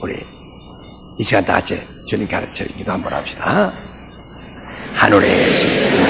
우리 이 시간 다 같이 주님 가르쳐 기도 한번 합시다. 하늘에 계신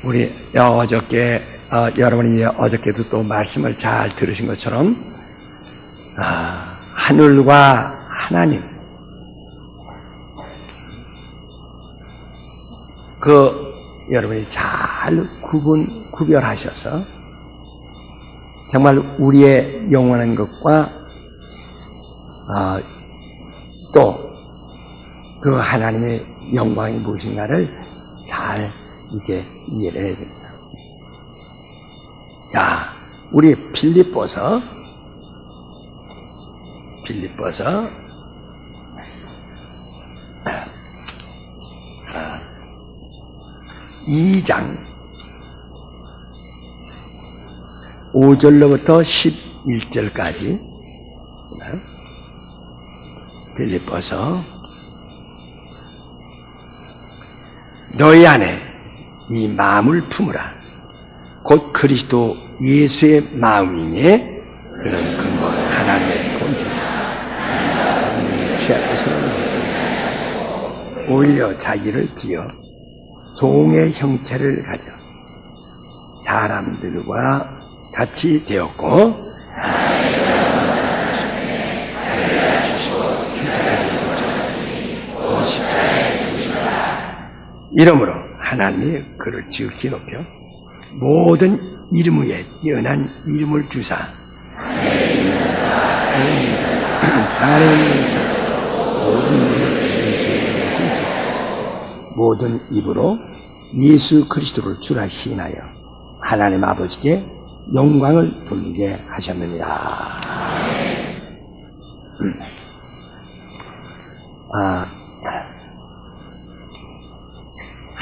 우리 어저께 여러분이 어저께도 또 말씀을 잘 들으신 것처럼 하늘과 하나님 여러분이 잘 구별하셔서 정말 우리의 영원한 것과 또 그 하나님의 영광이 무엇인가를 잘 이제 이해를 해야 됩니다. 자, 우리 빌립보서 2장 5절로부터 11절까지 빌립보서 너희 안에 이 마음을 품으라. 곧 그리스도 예수의 마음이니 그런 근본 하나님의 본체사. 취하고서는 오히려 자기를 비어 종의 형체를 가져 사람들과 같이 되었고 이러므로 하나님이 그를 지극히 높여 모든 이름 위에 뛰어난 이름을 주사 모든 입으로 예수 그리스도를 주라 시인하여 하나님 아버지께 영광을 돌리게 하셨느니라.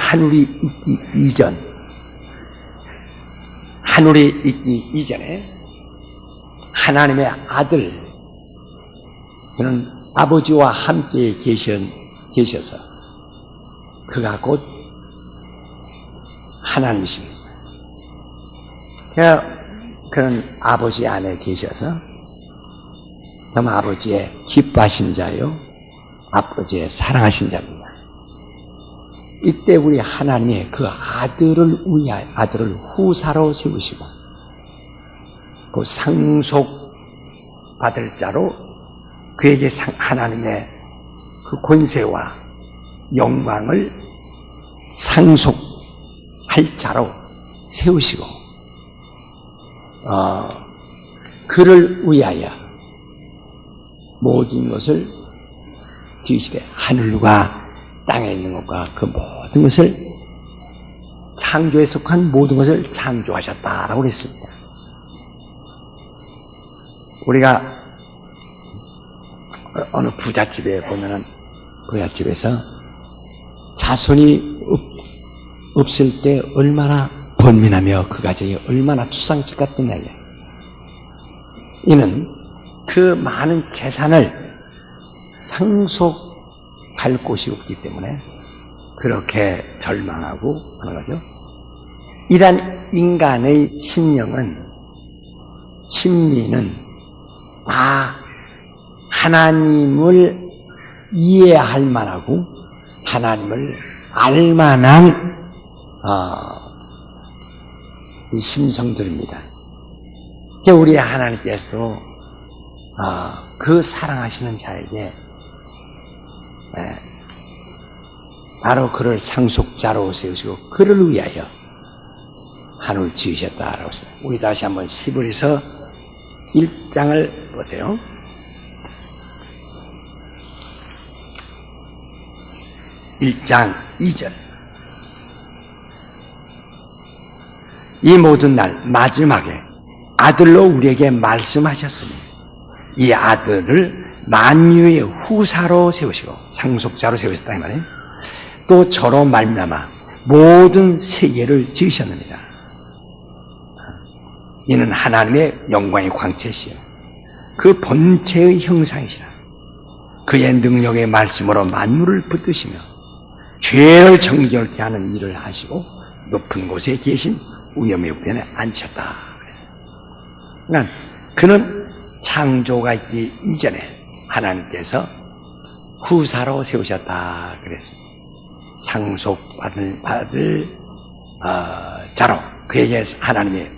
하늘이 있기 이전에 하나님의 아들, 그는 아버지와 함께 계셔서 그가 곧 하나님이십니다. 그는 아버지 안에 계셔서 정말 아버지의 기뻐하신 자요, 아버지의 사랑하신 자입니다. 이때 우리 하나님이 그 아들을 후사로 세우시고 그 상속받을 자로 그에게 하나님의 그 권세와 영광을 상속할 자로 세우시고 그를 위하여 모든 것을 지으시되 하늘과 땅에 있는 것과 그 모든 것을 창조에 속한 모든 것을 창조하셨다라고 그랬습니다. 우리가 어느 부잣집에 보면은 부잣집에서 자손이 없을 때 얼마나 번민하며 그 가정이 얼마나 추상집 같은 날이야. 이는 그 많은 재산을 상속할 곳이 없기 때문에 그렇게 절망하고 하는 거죠. 이런 인간의 심리는 다 하나님을 이해할 만하고 하나님을 알 만한 이 심성들입니다. 우리 하나님께서 그 사랑하시는 자에게 바로 그를 상속자로 세우시고 그를 위하여 하늘을 지으셨다라고 했어요. 우리 다시 한번 히브리서 1장을 보세요. 1장 2절. 이 모든 날 마지막에 아들로 우리에게 말씀하셨으니 이 아들을 만유의 후사로 세우시고 상속자로 세우셨다 이 말이에요. 또 저로 말미암아 모든 세계를 지으셨느니라. 이는 하나님의 영광의 광채시요 그 본체의 형상이시라. 그의 능력의 말씀으로 만물을 붙드시며 죄를 정결케 하는 일을 하시고 높은 곳에 계신 위엄의 우편에 앉으셨다. 그러니까 그는 창조가 있기 이전에 하나님께서 후사로 세우셨다 그랬습니다. 상속받을 자로 그에게 하나님의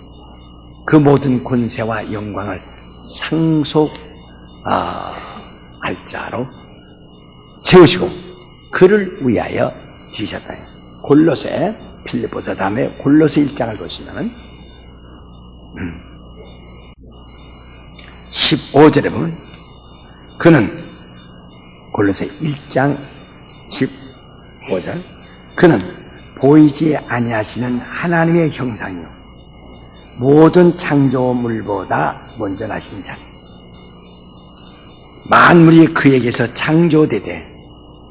그 모든 권세와 영광을 상속할 자로 세우시고 그를 위하여 지으셨다. 골로새 필리포서 다음에 골로새 1장을 보시면은 15절에 보면 그는 골로새 1장 15절 그는 보이지 아니하시는 하나님의 형상이요 모든 창조물보다 먼저 나신 자니 만물이 그에게서 창조되되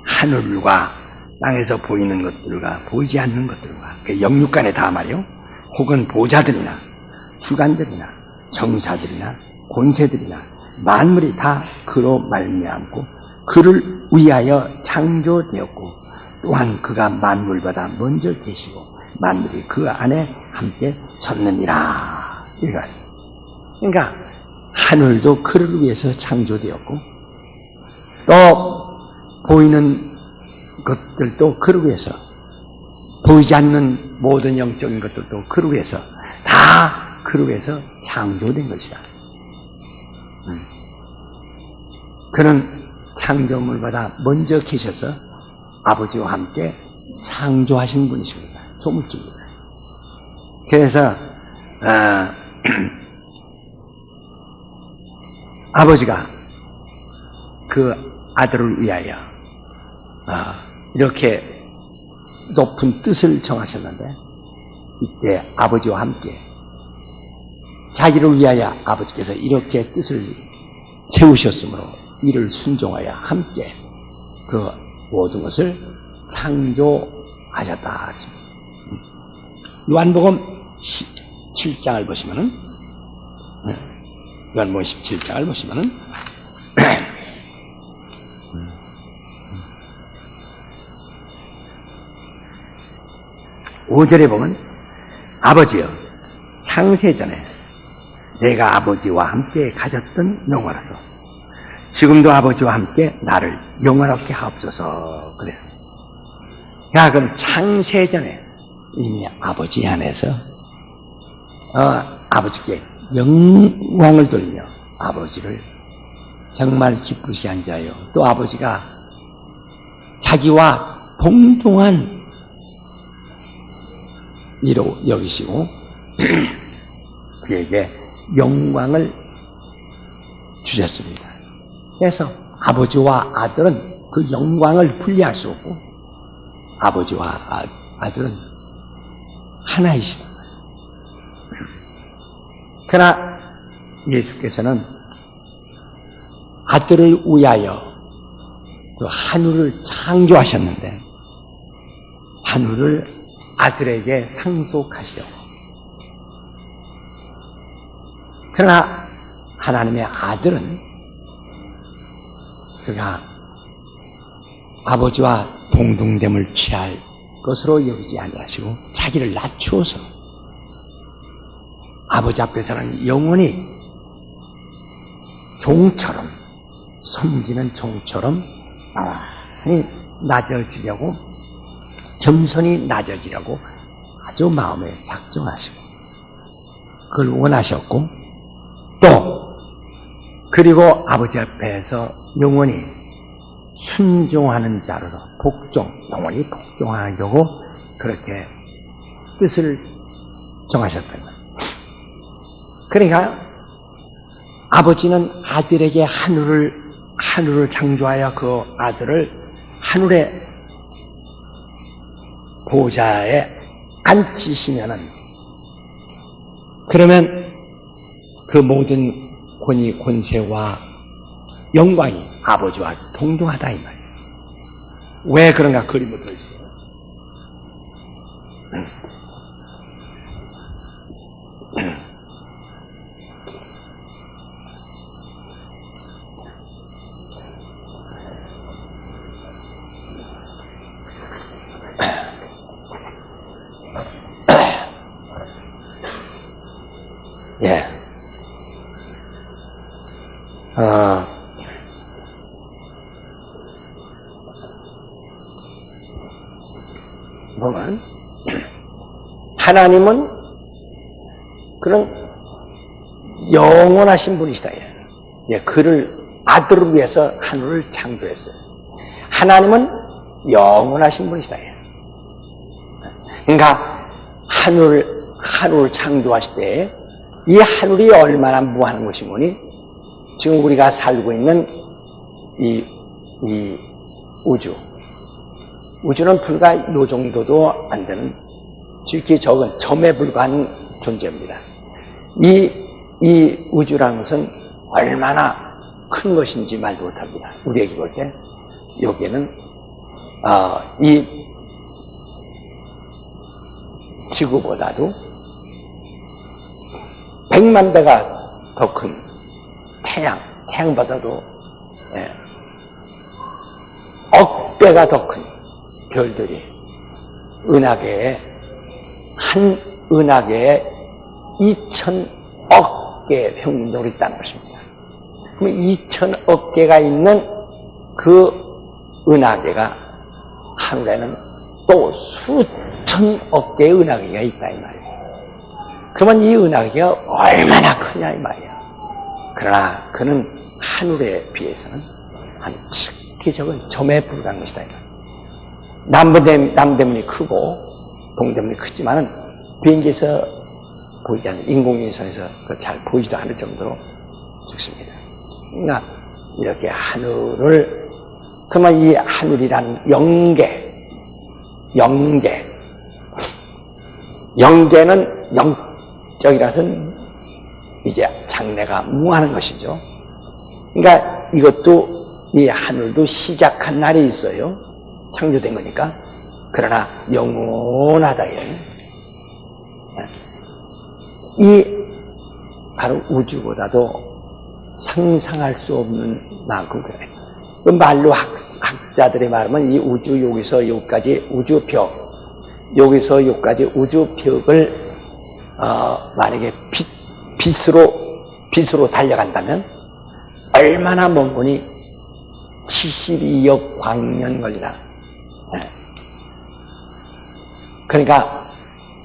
하늘과 땅에서 보이는 것들과 보이지 않는 것들과 그 영육간에 다 말이요 혹은 보좌들이나 주관들이나 정사들이나 권세들이나 만물이 다 그로 말미암고 그를 위하여 창조되었고 또한 그가 만물보다 먼저 계시고 만물이 그 안에 함께 섰느니라. 그러니까 하늘도 그를 위해서 창조되었고 또 보이는 것들도 그를 위해서 보이지 않는 모든 영적인 것들도 그를 위해서 다 그를 위해서 창조된 것이다. 그는 창조물보다 먼저 계셔서 아버지와 함께 창조하신 분이십니다. 조물주입니다. 그래서 아버지가 그 아들을 위하여 이렇게 높은 뜻을 정하셨는데 이때 아버지와 함께 자기를 위하여 아버지께서 이렇게 뜻을 세우셨으므로 이를 순종하여 함께 그 모든 것을 창조하셨다. 요한복음 17장을 보시면은 요한복음 17장을 보시면은 5절에 보면 아버지여 창세전에 내가 아버지와 함께 가졌던 영화라서 지금도 아버지와 함께 나를 영원하게 하옵소서 그래요. 야, 그럼 창세전에 이미 아버지 안에서 아버지께 영광을 돌리며 아버지를 정말 기쁘시게 한 자요. 또 아버지가 자기와 동등한 이로 여기시고 그에게 영광을 주셨습니다. 그래서 아버지와 아들은 그 영광을 분리할 수 없고 아버지와 아들은 하나이시다. 그러나 예수께서는 아들을 위하여 그 하늘을 창조하셨는데 하늘을 아들에게 상속하시오. 그러나 하나님의 아들은 그가 아버지와 동등됨을 취할 것으로 여기지 아니하시고 자기를 낮추어서 아버지 앞에서는 영원히 종처럼 섬기는 종처럼 낮아지려고 겸손히 낮아지려고 아주 마음에 작정하시고 그걸 원하셨고 또 그리고 아버지 앞에서 영원히 순종하는 자로서 영원히 복종하려고 그렇게 뜻을 정하셨던 거예요. 그러니까 아버지는 아들에게 하늘을 창조하여 그 아들을 하늘의 보좌에 앉히시면은 그러면 그 모든 권위, 권세와 영광이 아버지와 동등하다 이 말이에요. 왜 그런가 그림을 보여주세요. 예. 보면, 하나님은 그런 영원하신 분이시다. 예, 그를, 아들을 위해서 하늘을 창조했어요. 하나님은 영원하신 분이시다. 예. 그러니까, 하늘을 창조하실 때, 이 하늘이 얼마나 무한한 것이오니, 지금 우리가 살고 있는 이 우주는 불과 요 정도도 안 되는 지극히 적은 점에 불과한 존재입니다. 이 우주라는 것은 얼마나 큰 것인지 말도 못합니다. 우리에게 볼 때 여기에는 이 지구보다도 100만 배가 더 큰 태양보다도 억 배가 더 큰 별들이 한 은하계에 2,000억 개의 평균적으로 있다는 것입니다. 그럼 2,000억 개가 있는 그 은하계가 하늘에는 또 수천억 개의 은하계가 있다 이 말이에요. 그러면 이 은하계가 얼마나 크냐 이 말이야. 그러나 그는 하늘에 비해서는 한 지극히 적은 점에 불과한 것이다 이 말이야. 남대문이 크고 동대문이 크지만은 비행기에서 보이지 않는 인공위성에서 잘 보이지도 않을 정도로 적습니다. 그러니까 이렇게 하늘을, 그러면 이 하늘이란 영계는 영적이라서는 이제 장래가 무한한 것이죠. 그러니까 이것도, 이 하늘도 시작한 날이 있어요. 창조된 거니까. 그러나 영원하다. 이 바로 우주보다도 상상할 수 없는 만큼 그래. 그 말로 학자들의 말하면 이 우주 여기서 여기까지 우주벽, 여기서 여기까지 우주벽을 만약에 빛으로 달려간다면 얼마나 먼 거니? 72억 광년 걸리나. 그러니까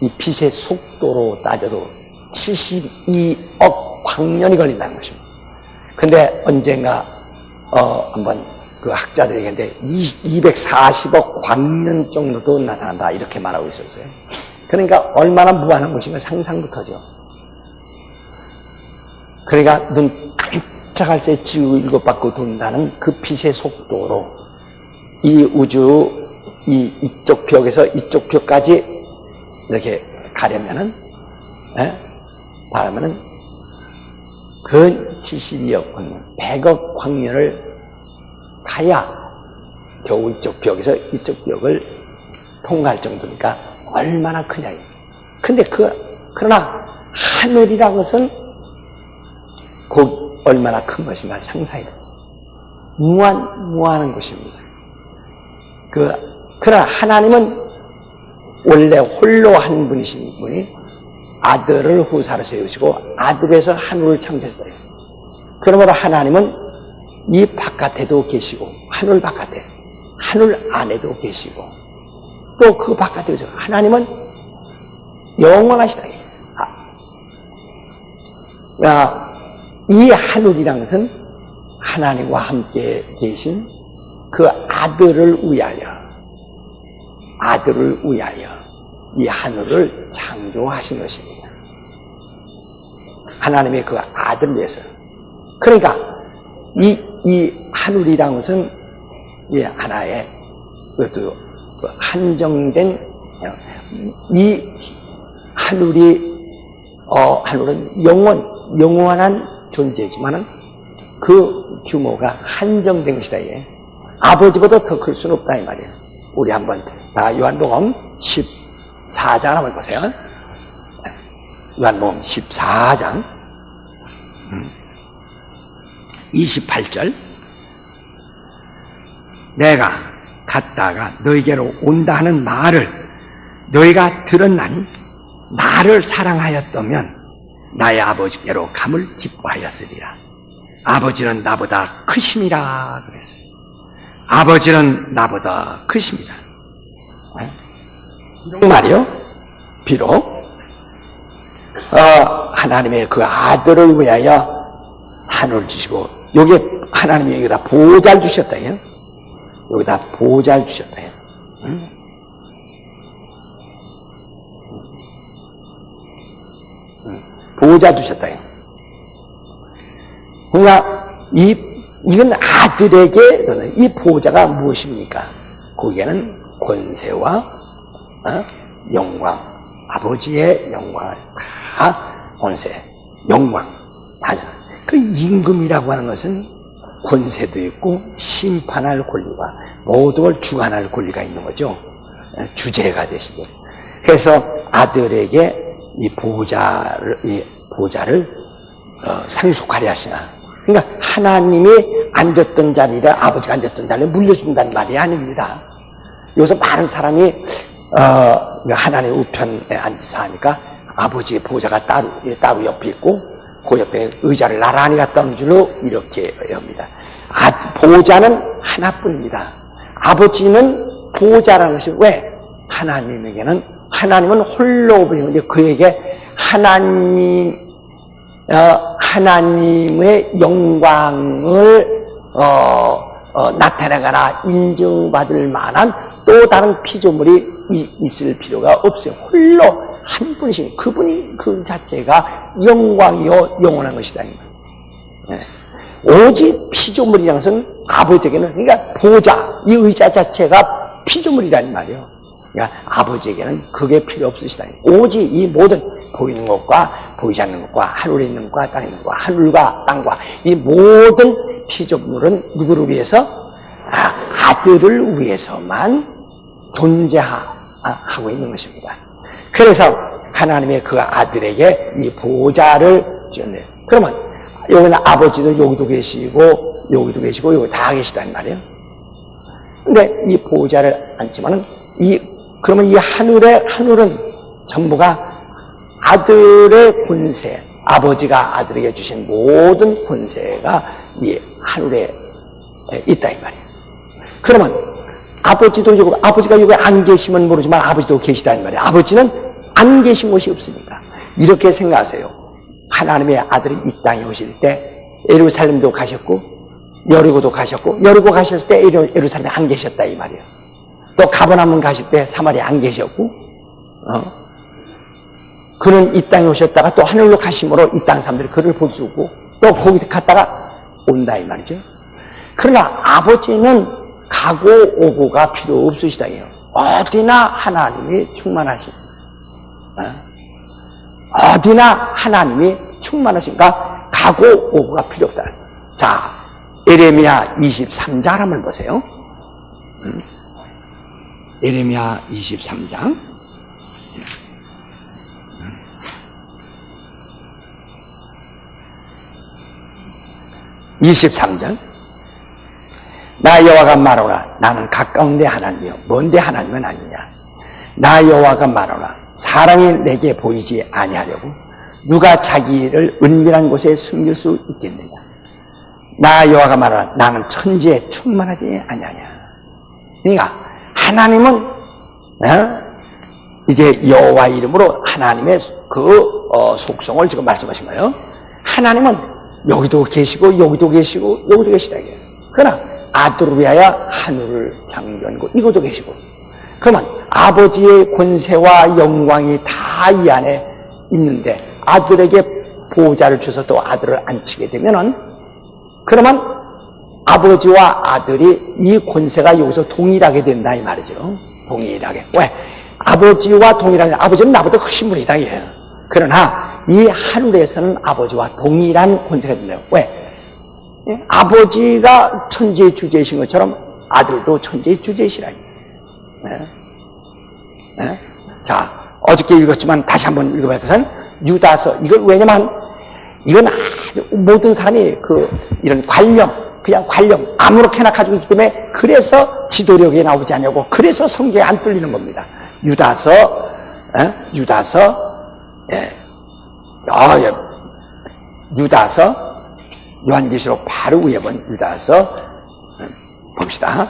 이 빛의 속도로 따져도 72억 광년이 걸린다는 것입니다. 근데 언젠가 한번 그 학자들이 얘기했는데 240억 광년 정도도 나타난다 이렇게 말하고 있었어요. 그러니까 얼마나 무한한 것인가 상상부터죠. 그러니까 눈 깜짝할 새 지구 7바퀴 돈다는 그 빛의 속도로 이 우주 이쪽 벽에서 이쪽 벽까지 이렇게 가려면은 바라면은 근 72억 광년, 100억 광년을 가야 겨우 이쪽 벽에서 이쪽 벽을 통과할 정도니까 얼마나 크냐. 근데 그러나 하늘이라는 것은 얼마나 큰 것인가 상상이 되죠. 무한한 것입니다. 그러나 하나님은 원래 홀로 한 분이신 분이 아들을 후사로 세우시고 아들에서 하늘을 창조했어요. 그러므로 하나님은 이 바깥에도 계시고 하늘 바깥에, 하늘 안에도 계시고 또 그 바깥에도 계시고 하나님은 영원하시다. 이 하늘이란 것은 하나님과 함께 계신 그 아들을 위하여 이 하늘을 창조하신 것입니다. 하나님의 그 아들을 위해서. 그러니까 이 하늘이란 것은 이 하나의 그것도 한정된 이 하늘은 영원한 존재지만은 그 규모가 한정된 것이다. 예. 아버지보다 더 클 수는 없다 이 말이에요. 우리 한번 다 요한복음 14장 한번 보세요. 요한복음 14장 28절 내가 갔다가 너희에게로 온다 하는 말을 너희가 들었나니 나를 사랑하였다면 나의 아버지께로 감을 기뻐하였으리라. 아버지는 나보다 크심이라 그랬어요. 아버지는 나보다 크십니다. 이런 말이요. 비록 하나님의 그 아들을 위하여 하늘을 주시고 여기에 하나님이 여기다 보좌를 주셨다. 여기다 보좌를 주셨다. 보좌 주셨다. 그러니까 이건 아들에게 이 보좌가 무엇입니까? 거기에는 권세와 영광, 아버지의 영광을 다 권세, 영광 다. 그 임금이라고 하는 것은 권세도 있고 심판할 권리와 모든 걸 주관할 권리가 있는 거죠. 주제가 되시고. 그래서 아들에게 이 보좌를 상속하려 하시나. 그러니까 하나님이 앉았던 자리를 아버지가 앉았던 자리를 물려준다는 말이 아닙니다. 여기서 많은 사람이 하나님의 우편에 앉아서 하니까 아버지의 보좌가 따로 옆에 있고 그 옆에 의자를 나란히 갖다 놓은 줄로 이렇게 합니다. 보좌는 하나뿐입니다. 아버지는 보좌라는 것이 왜? 하나님은 홀로 보이는데 그에게 하나님의 영광을 나타내거나 인정받을 만한 또 다른 피조물이 있을 필요가 없어요. 홀로 한 분이신 그분이 그 자체가 영광이요 영원한 것이다. 오직 피조물이라는 것은 아버지에게는 그러니까 보좌 이 의자 자체가 피조물이라는 말이에요. 그러니까 아버지에게는 그게 필요 없으시다. 오직 이 모든 보이는 것과 보이지 않는 것과 하늘에 있는 것과 땅에 있는 것과 하늘과 땅과 이 모든 피조물은 누구를 위해서? 아들을 위해서만 존재하고 있는 것입니다. 그래서 하나님의 그 아들에게 이 보좌를 주었네요. 그러면 여기는 아버지도 여기도 계시고 여기 다 계시다는 말이에요. 근데 이 보좌를 앉지만은 그러면 이 하늘은 전부가 아들의 권세, 아버지가 아들에게 주신 모든 권세가 이 하늘에 있다 이 말이에요. 그러면 아버지가 여기 안 계시면 모르지만 아버지도 계시다는 말이에요. 아버지는 안 계신 곳이 없습니다. 이렇게 생각하세요. 하나님의 아들이 이 땅에 오실 때 예루살렘도 가셨고 여리고도 가셨고 여리고 가셨을 때 예루살렘에 안 계셨다 이 말이에요. 또 가버나움 가실 때 사마리아 안 계셨고 그는 이 땅에 오셨다가 또 하늘로 가심으로 이 땅 사람들이 그를 볼 수 없고 또 거기 갔다가 온다 이 말이죠. 그러나 아버지는 가고 오고가 필요 없으시다 이요. 어디나 하나님이 충만하십니다. 어디나 하나님이 충만하시니까 가고 오고가 필요 없다. 자, 예레미야 23장 한번 보세요. 예레미야 23장 23장 나 여호와가 말하노라 나는 가까운 데 하나님이요 먼 데 하나님은 아니냐. 나 여호와가 말하노라 사랑이 내게 보이지 아니하려고 누가 자기를 은밀한 곳에 숨길 수 있겠느냐. 나 여호와가 말하노라 나는 천지에 충만하지 아니하냐. 그러니까 하나님은 이제 여호와 이름으로 하나님의 그 속성을 지금 말씀하신 거예요. 하나님은 여기도 계시고 여기도 계시고 여기도 계시다 이게. 그러나 아들을 위하여 하늘을 창조하고 이것도 계시고. 그러면 아버지의 권세와 영광이 다 이 안에 있는데 아들에게 보좌를 주셔서 또 아들을 앉히게 되면은 그러면 아버지와 아들이 이 권세가 여기서 동일하게 된다 이 말이죠. 동일하게. 왜? 아버지와 동일하게. 아버지는 나보다 크신 분이다 이거예요. 그러나 이 하늘에서는 아버지와 동일한 권세가 된다요. 왜? 아버지가 천지의 주제이신 것처럼 아들도 천지의 주제이시라니. 자, 어저께 읽었지만 다시 한번 읽어봐야 되는 유다서. 이걸 왜냐면 이건 모든 사람이 이런 그냥 관령 아무렇게나 가지고 있기 때문에 그래서 지도력에 나오지 않냐고, 그래서 성경에 안 뚫리는 겁니다. 유다서, 유다서, 요한계시록 바로 위에 본 유다서, 봅시다.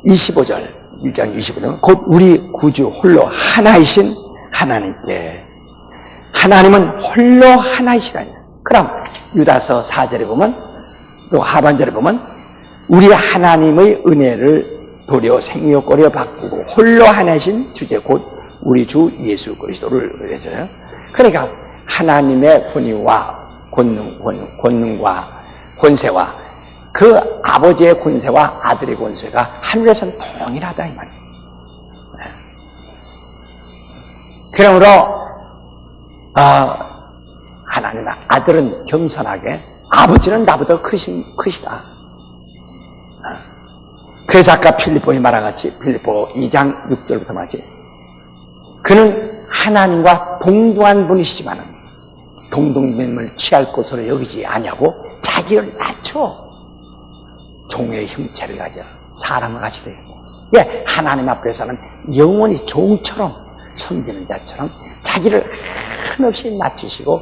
25절, 1장 25절. 곧 우리 구주 홀로 하나이신 하나님께. 하나님은 홀로 하나이시라니. 그럼 유다서 4절에 보면, 또 하반절에 보면, 우리 하나님의 은혜를 도려 생명거려 바꾸고 홀로 하나이신 주제, 곧 우리 주 예수 그리스도를 의뢰해서요. 그러니까 하나님의 권위와 권능과 권세와 그 아버지의 권세와 아들의 권세가 하늘에서는 동일하다 이 말이에요. 그러므로 하나님 아들은 겸손하게, 아버지는 나보다 크시다. 그래서 아까 필립보에 말한같이 필립보 2장 6절부터 말하지, 그는 하나님과 동등한 분이시지만 동등됨을 취할 것으로 여기지 아니하고 자기를 낮춰 종의 형체를 가져 사람을 같이 되고, 하나님 앞에서는 영원히 종처럼 섬기는 자처럼 자기를 한없이 낮추시고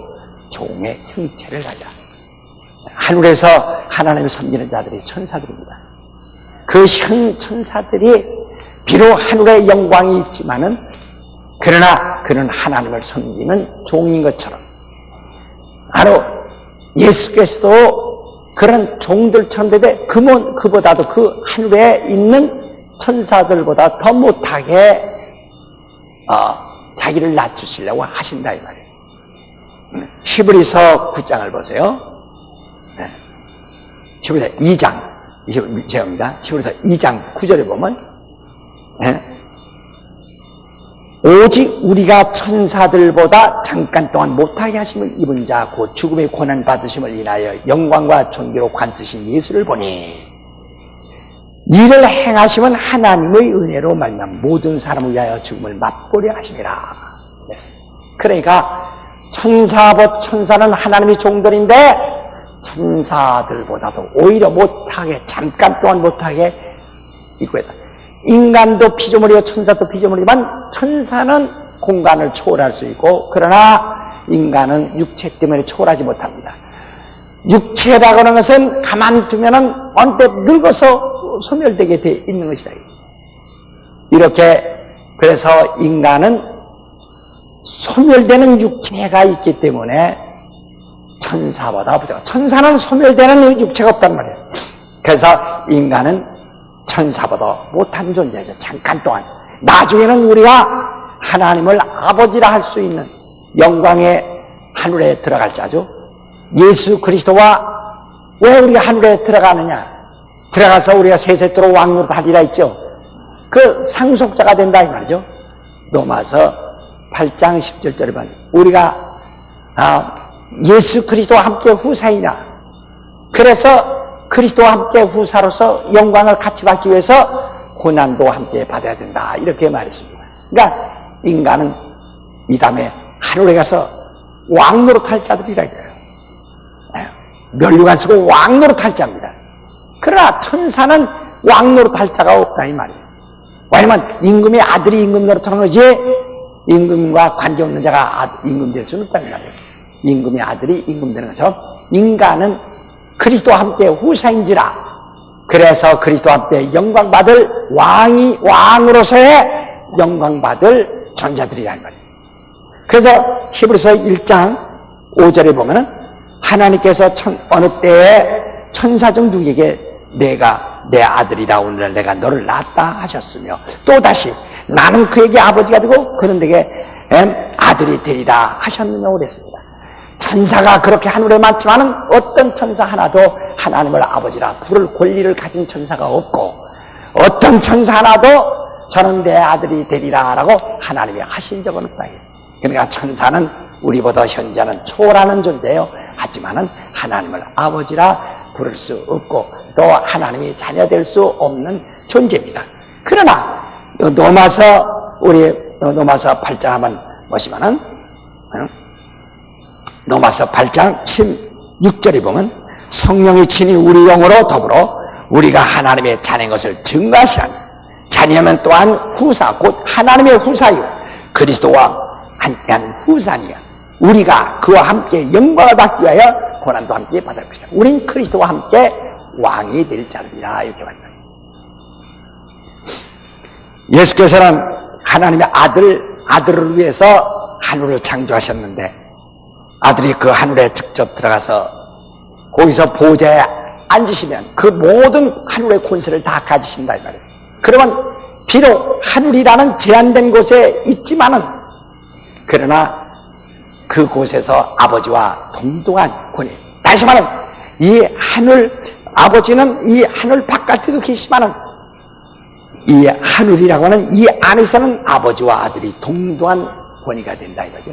종의 형체를 가져. 하늘에서 하나님을 섬기는 자들이 천사들입니다. 그 천사들이 비록 하늘의 영광이 있지만은, 그러나 그는 하나님을 섬기는 종인 것처럼, 바로 예수께서도 그런 종들처럼 되되 그보다도 그 하늘에 있는 천사들보다 더 못하게 자기를 낮추시려고 하신다 이 말이에요. 히브리서 9장을 보세요. 히브리서 2장, 제가입니다. 히브리서 2장 9절에 보면, 오직 우리가 천사들보다 잠깐 동안 못하게 하심을 입은 자, 곧 죽음의 고난 받으심을 인하여 영광과 존귀로 관쓰신 예수를 보니, 이를 행하심은 하나님의 은혜로 말미암아 모든 사람을 위하여 죽음을 맛보려 하심이라. 그러니까 천사는 하나님의 종들인데 천사들보다도 오히려 못하게, 잠깐 동안 못하게 입고 있다. 인간도 피조물이요 천사도 피조물이지만 천사는 공간을 초월할 수 있고, 그러나 인간은 육체 때문에 초월하지 못합니다. 육체라고 하는 것은 가만두면은 언뜻 늙어서 소멸되게 돼 있는 것이다. 이렇게, 그래서 인간은 소멸되는 육체가 있기 때문에 천사보다 부족하다. 천사는 소멸되는 육체가 없단 말이에요. 그래서 인간은 천사보다 못한 존재죠. 잠깐 동안. 나중에는 우리가 하나님을 아버지라 할 수 있는 영광의 하늘에 들어갈 자죠. 예수 그리스도와 왜 우리가 하늘에 들어가느냐? 들어가서 우리가 세세토록 왕노릇 하리라 했죠. 그 상속자가 된다 이 말이죠. 로마서 8장 17절에 보면 우리가 예수 그리스도와 함께 후사이냐. 그래서 그리스도와 함께 후사로서 영광을 같이 받기 위해서 고난도 함께 받아야 된다. 이렇게 말했습니다. 그러니까 인간은 이 다음에 하늘에 가서 왕노릇 할 자들이라 이거예요. 면류관 쓰고 왕노릇 할 자입니다. 그러나 천사는 왕노릇 할 자가 없다 이 말이에요. 왜냐면 임금의 아들이 임금 노릇하는 거지, 임금과 관계없는 자가 임금 될 수는 없다는 말이에요. 임금의 아들이 임금 되는 것처럼 인간은 그리스도와 함께 후사인지라, 그래서 그리스도와 함께 영광받을 왕으로서의 영광받을 존재들이란 말이에요. 그래서 히브리서 1장 5절에 보면은 하나님께서 어느 때에 천사 중 누구에게 내가 내 아들이라 오늘 내가 너를 낳았다 하셨으며, 또다시 나는 그에게 아버지가 되고 그는 내게 아들이 되리라 하셨느냐 그랬습니다. 천사가 그렇게 하늘에 많지만은 어떤 천사 하나도 하나님을 아버지라 부를 권리를 가진 천사가 없고, 어떤 천사 하나도 저는 내 아들이 되리라 라고 하나님이 하신 적은 없다. 그러니까 천사는 우리보다 현재는 초월하는 존재예요. 하지만은 하나님을 아버지라 부를 수 없고 또 하나님이 자녀될 수 없는 존재입니다. 그러나 우리 로마서 8장 한번 보시면은 로마서 8장 16절에 보면 성령이 친히 우리 영으로 더불어 우리가 하나님의 자녀인 것을 증거하시라니 자녀면 또한 후사 곧 하나님의 후사요 그리스도와 함께한 후사니라. 우리가 그와 함께 영광을 받기 위하여 고난도 함께 받을 것이다. 우린 그리스도와 함께 왕이 될 자들이라 이렇게 말합니다. 예수께서는 하나님의 아들을 위해서 하늘을 창조하셨는데 아들이 그 하늘에 직접 들어가서 거기서 보좌에 앉으시면 그 모든 하늘의 권세를 다 가지신다 이 말이에요. 그러면 비록 하늘이라는 제한된 곳에 있지만은 그러나 그곳에서 아버지와 동등한 권위. 다시 말하면 이 하늘 아버지는 이 하늘 바깥에도 계시지만은 이 하늘이라고 하는 이 안에서는 아버지와 아들이 동등한 권위가 된다 이거죠.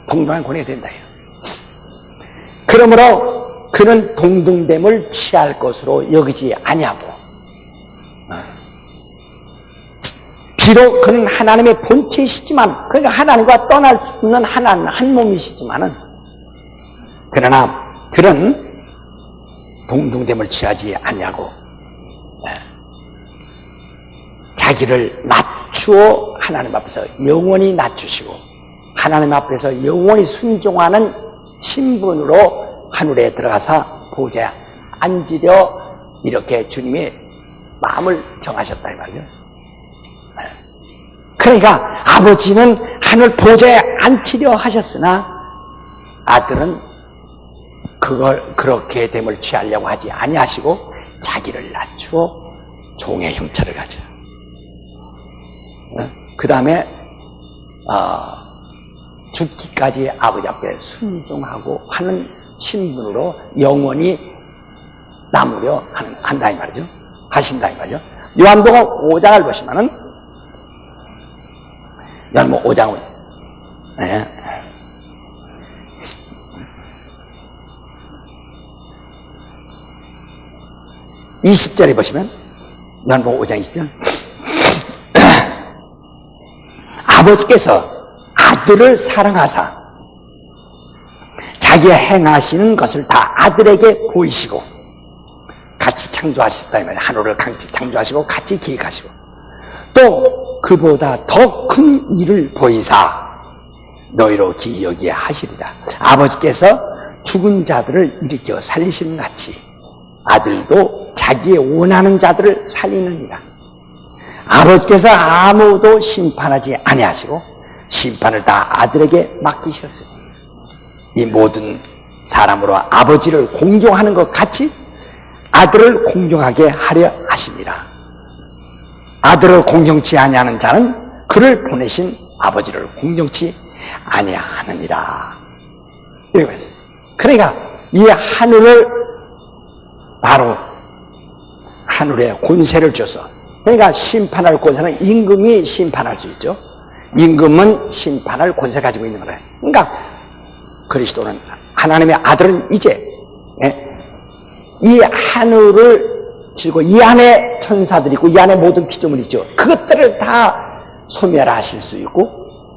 동등한 권위가 된다 이거. 그러므로 그는 동등됨을 취할 것으로 여기지 아니하고 비록 그는 하나님의 본체이시지만 그러니까 하나님과 떠날 수 없는 하나님 한 몸이시지만은 그러나 그는 동등됨을 취하지 아니하고 자기를 낮추어 하나님 앞에서 영원히 낮추시고 하나님 앞에서 영원히 순종하는 신분으로 하늘에 들어가서 보좌에 앉으려 이렇게 주님이 마음을 정하셨다 이 말이에요. 그러니까 아버지는 하늘 보좌에 앉히려 하셨으나 아들은 그걸 그렇게 됨을 취하려고 하지 아니하시고 자기를 낮추어 종의 형체를 가져. 그 다음에 죽기까지 아버지 앞에 순종하고 하는 신분으로 영원히 남으려 한다 이 말이죠. 하신다 이 말이죠. 요한복음 5장을 보시면은 요한복음 5장은 20절에 보시면 요한복음 5장 20절 아버지께서 아들을 사랑하사 자기가 행하시는 것을 다 아들에게 보이시고 같이 창조하셨다 이 말이에요. 하늘을 같이 창조하시고 같이 기획하시고 또 그보다 더 큰 일을 보이사 너희로 기여기에 하시리라. 아버지께서 죽은 자들을 일으켜 살리시는 같이 아들도 자기의 원하는 자들을 살리느니라. 아버지께서 아무도 심판하지 아니하시고 심판을 다 아들에게 맡기셨으니 이 모든 사람으로 아버지를 공경하는 것 같이 아들을 공경하게 하려 하십니다. 아들을 공경치 아니하는 자는 그를 보내신 아버지를 공경치 아니하느니라. 이러고 있어요. 그러니까 이 하늘을 바로 하늘에 권세를 줘서 그러니까 심판할 권세는 임금이 심판할 수 있죠. 임금은 심판할 권세를 가지고 있는 거예요. 그러니까 그리스도는 하나님의 아들은 이제 이 하늘을 지고 이 안에 천사들이 있고 이 안에 모든 피조물이 있죠. 그것들을 다 소멸하실 수 있고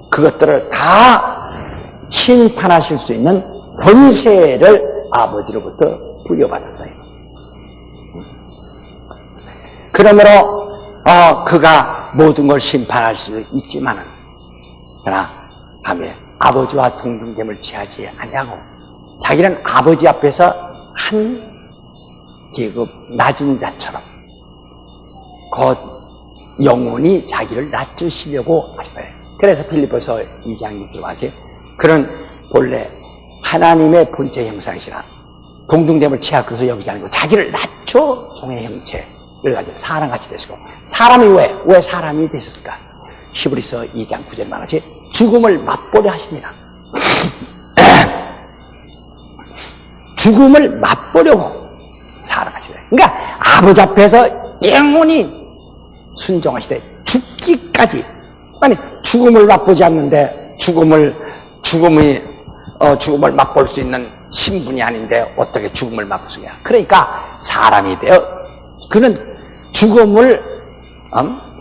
그것들을 다 심판하실 수 있는 권세를 아버지로부터 부여받았어요. 그러므로 그가 모든 걸 심판할 수 있지만은 그러나 다음에 아버지와 동등됨을 취하지 아니하고 자기는 아버지 앞에서 한 계급 낮은 자처럼 곧 영원히 자기를 낮추시려고 하시더래요. 그래서 빌립보서 2장 6절 하지 그런 본래 하나님의 본체 형상이시라 동등됨을 취할 것을 여기지 않고 자기를 낮춰 종의 형체를 가지고 사람같이 되시고 사람이 왜 사람이 되셨을까? 히브리서 2장 9절 말하지 죽음을 맛보려 하십니다. 죽음을 맛보려고 사람같이 돼요. 그러니까 아버지 앞에서 영원히 순종하시되 죽기까지 아니 죽음을 맛보지 않는데 죽음을 맛볼 수 있는 신분이 아닌데 어떻게 죽음을 맛보수냐. 그러니까 사람이 되어 그는 죽음을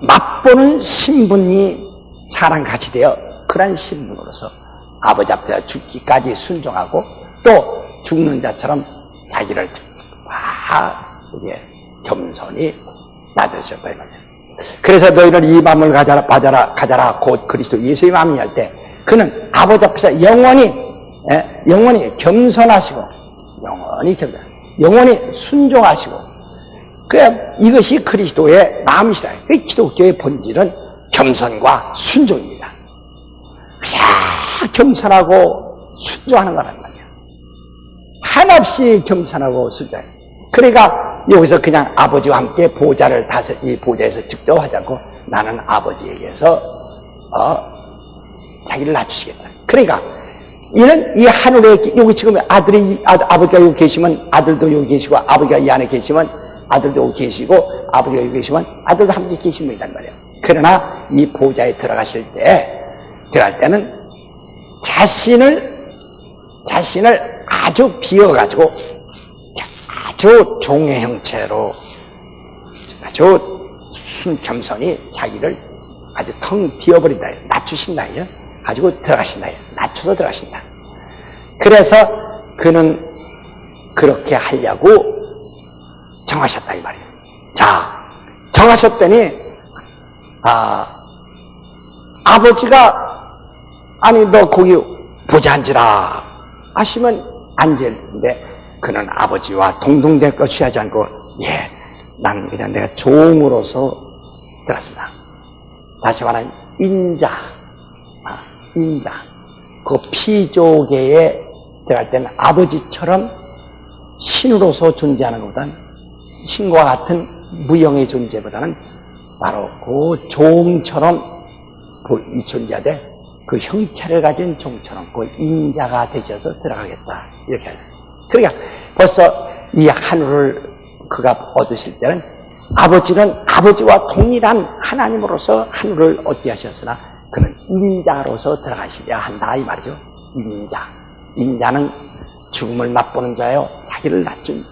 맛보는 신분이 사람같이 되어 그런 신분으로서 아버지 앞에 죽기까지 순종하고 또 죽는 자처럼 자기를 이게 겸손히 놔두셨다 이 말이에요. 그래서 너희는 이 마음을 가져라 곧 그리스도 예수의 마음이 할 때 그는 아버지 앞에서 영원히 겸손하시고 영원히 순종하시고 그래 이것이 그리스도의 마음이시다. 그 기독교의 본질은 겸손과 순종입니다. 그냥 겸손하고 순종하는 거란 말이야. 한없이 겸손하고 순종. 그러니까 여기서 그냥 아버지와 함께 보좌를 이 보좌에서 직접 하지 않고 나는 아버지에게서 자기를 낮추시겠다. 그러니까 이는 이 하늘에 여기 지금 아버지가 여기 계시면 아들도 여기 계시고 아버지가 이 안에 계시면 아들도 여기 계시고 아버지가 여기 계시면 아들도 함께 계신 분이란 말이에요. 그러나 이 보좌에 들어갈 때는 자신을 아주 비워가지고 아주 종의 형체로 아주 겸손히 자기를 아주 텅 비워버린다. 낮추신다. 가지고 들어가신다. 낮춰서 들어가신다. 그래서 그는 그렇게 하려고 정하셨다 이 말이에요. 자, 정하셨더니 아버지가 아니 너 거기 보자 앉으라 하시면 앉을는데 그는 아버지와 동등될 것 취하지 않고 난 그냥 내가 종으로서 들었습니다. 다시 말하면 인자 그 피조계에 들어갈 때는 아버지처럼 신으로서 존재하는 것보다는 신과 같은 무형의 존재보다는 바로 그 종처럼 이 존재하되 그 형체를 가진 종처럼 그 인자가 되셔서 들어가겠다 이렇게 하죠. 그러니까 벌써 이 하늘을 그가 얻으실 때는 아버지는 아버지와 동일한 하나님으로서 하늘을 얻게 하셨으나 그는 인자로서 들어가시려야 한다 이 말이죠. 인자는 죽음을 맛보는 자요 자기를 낮춘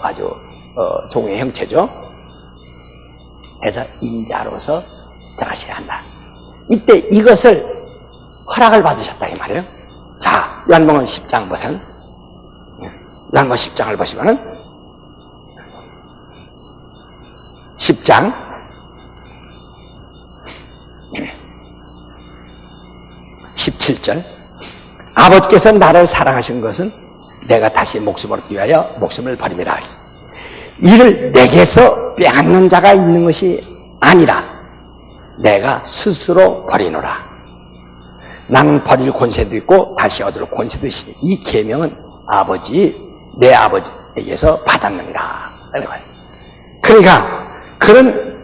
아주 종의 형체죠. 그래서 인자로서 들어가셔야 한다. 이때 이것을 허락을 받으셨다 이 말이에요. 자, 요한복음 10장 보세요. 요한복음 10장을 보시면은 10장 17절 아버지께서 나를 사랑하신 것은 내가 다시 목숨을 뛰하여 목숨을 버림이라 하시오. 이를 내게서 빼앗는 자가 있는 것이 아니라 내가 스스로 버리노라. 나는 버릴 권세도 있고 다시 얻을 권세도 있으니 이 계명은 내 아버지에게서 받았느니라. 그러니까 그는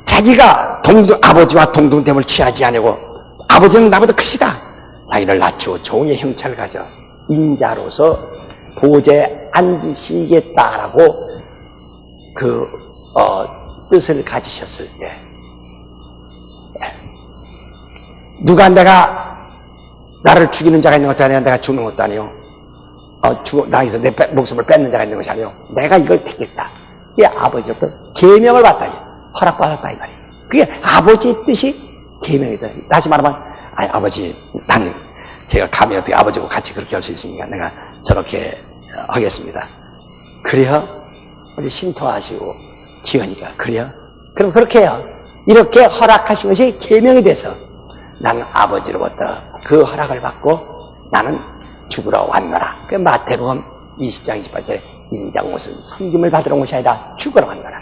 자기가 아버지와 동등됨을 취하지 않고 아버지는 나보다 크시다. 자기를 낮추고 종의 형체를 가져 인자로서 보좌에 앉으시겠다라고 그 뜻을 가지셨을 때 누가 나를 죽이는 자가 있는 것도 아니야 내가 죽는 것도 아니요 나에서 내 목숨을 뺏는 자가 있는 것이 아니요 내가 이걸 택했다. 이게 아버지로부터 계명을 받다 허락받았다 이 말이에요. 그게 아버지의 뜻이 계명이다. 다시 말하면 아버지 나는 제가 감히 어떻게 아버지하고 같이 그렇게 할 수 있습니까? 내가 저렇게 하겠습니다. 그래요? 우리 신토하시고 기원이가 그래요? 그럼 그렇게 해요. 이렇게 허락하신 것이 계명이 돼서 나는 아버지로부터 그 허락을 받고 나는 죽으러 왔노라. 그 마태복음 20장 28절에 인자가 무슨 섬김을 받으러 온 것이 아니라 죽으러 왔노라.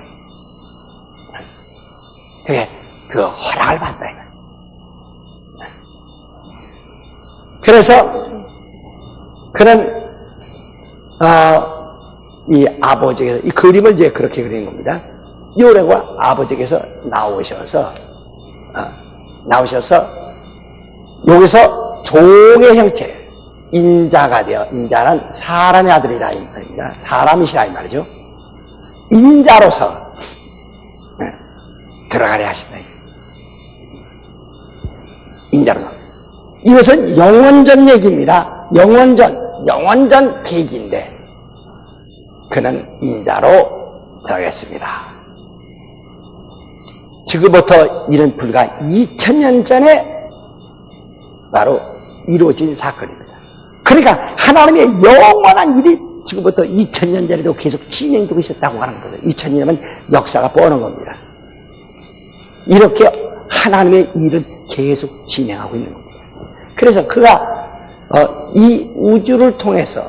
그게 그 허락을 받다. 그래서 그는 이 아버지께서 이 그림을 이제 그렇게 그린 겁니다. 요레가 아버지께서 나오셔서 여기서 종의 형체 인자가 되어 인자는 사람의 아들이라 이 말입니다. 사람이시라 이 말이죠. 인자로서 들어가려 하신다. 인자로서 이것은 영원전 얘기입니다. 영원전 계기인데 그는 인자로 들어가겠습니다. 지금부터 이런 불과 2000년 전에 바로 이루어진 사건입니다. 그러니까 하나님의 영원한 일이 지금부터 2000년 전에도 계속 진행되고 있었다고 하는 거죠. 2000년이면 역사가 뻔한 겁니다. 이렇게 하나님의 일을 계속 진행하고 있는 겁니다. 그래서 그가 이 우주를 통해서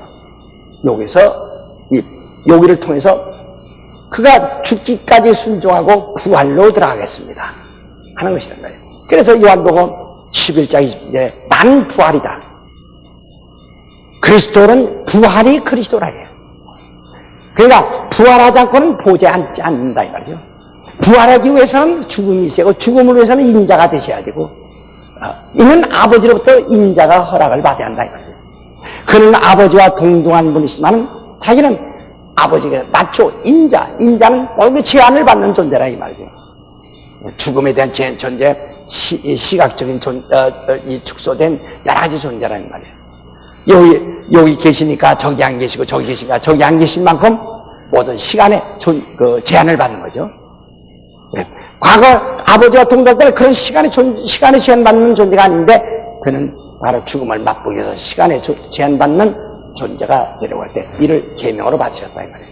여기를 통해서 그가 죽기까지 순종하고 부활로 들어가겠습니다 하는 것이란 말이에요. 그래서 요한복음 11장 20절에 나는 부활이다. 그리스도는 부활이 그리스도라 해요. 그러니까 부활하지 않고는 보지 않는다 이 말이죠. 부활하기 위해서는 죽음이 있어야 하고 죽음을 위해서는 인자가 되셔야 되고 이는 아버지로부터 인자가 허락을 받아야 한다 이 말이에요. 그는 아버지와 동등한 분이지만 자기는 아버지가 맞죠. 인자는 그 제한을 받는 존재라 이 말이죠. 죽음에 대한 존재, 시각적인 이 축소된 여러 가지 존재라는 말이에요. 여기 계시니까 저기 안 계시고 저기 계시니까 저기 안 계신 만큼 모든 시간에 제한을 받는 거죠. 과거 아버지와 동등할 때는 그런 시간에 제한받는 존재가 아닌데 그는 바로 죽음을 맛보기 위해서 시간에 제한받는 존재가 되려고 할 때 이를 계명으로 받으셨다 이 말이에요.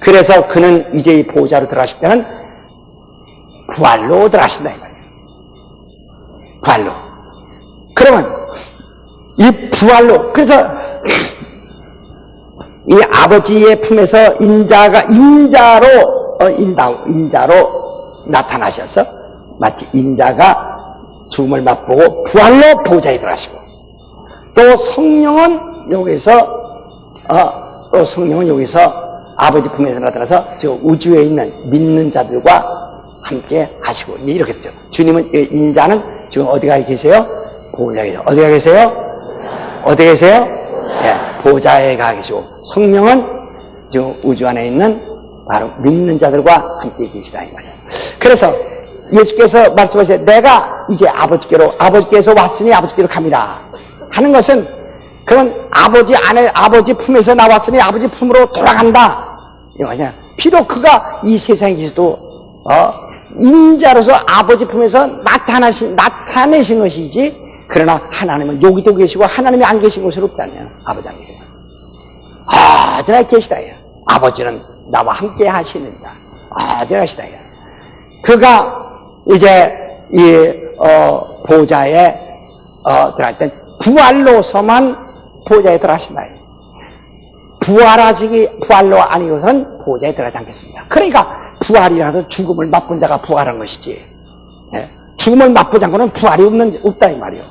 그래서 그는 이제 이 보호자로 들어가실 때는 부활로 들어가신다 이 말이에요. 부활로. 그러면 이 부활로 그래서 이 아버지의 품에서 인자로 나타나셔서 마치 인자가 죽음을 맛보고 부활로 보호자에 들어가시고 또 성령은 여기서 아버지 품에서 나타나서 저 우주에 있는 믿는 자들과 함께 하시고 이렇게 됐죠. 주님은 인자는 지금 어디가 계세요? 보호자에 계세요. 어디가 계세요? 어디 계세요? 예, 보호자에 가 계시고 성령은 지금 우주 안에 있는 바로 믿는 자들과 함께 계시다 이 말이에요. 그래서 예수께서 말씀하시되 내가 이제 아버지께서 왔으니 아버지께로 갑니다 하는 것은 그건 아버지 품에서 나왔으니 아버지 품으로 돌아간다. 이거 아니야. 비록 그가 이 세상에 계셔도, 인자로서 아버지 품에서 나타내신 것이지, 그러나 하나님은 여기도 계시고 하나님이 안 계신 곳은 없잖아요. 아버지 안 계시고. 어디나 계시다. 아버지는 나와 함께 하시는다. 어디나 계시다. 그가 이제 보호자에 들어갈 땐 부활로서만 보호자에 들어가신다. 부활로 아니고서는 보호자에 들어가지 않겠습니다. 그러니까 부활이라서 죽음을 맛본 자가 부활한 것이지. 예? 죽음을 맛보지 않고는 부활이 없다 이 말이요.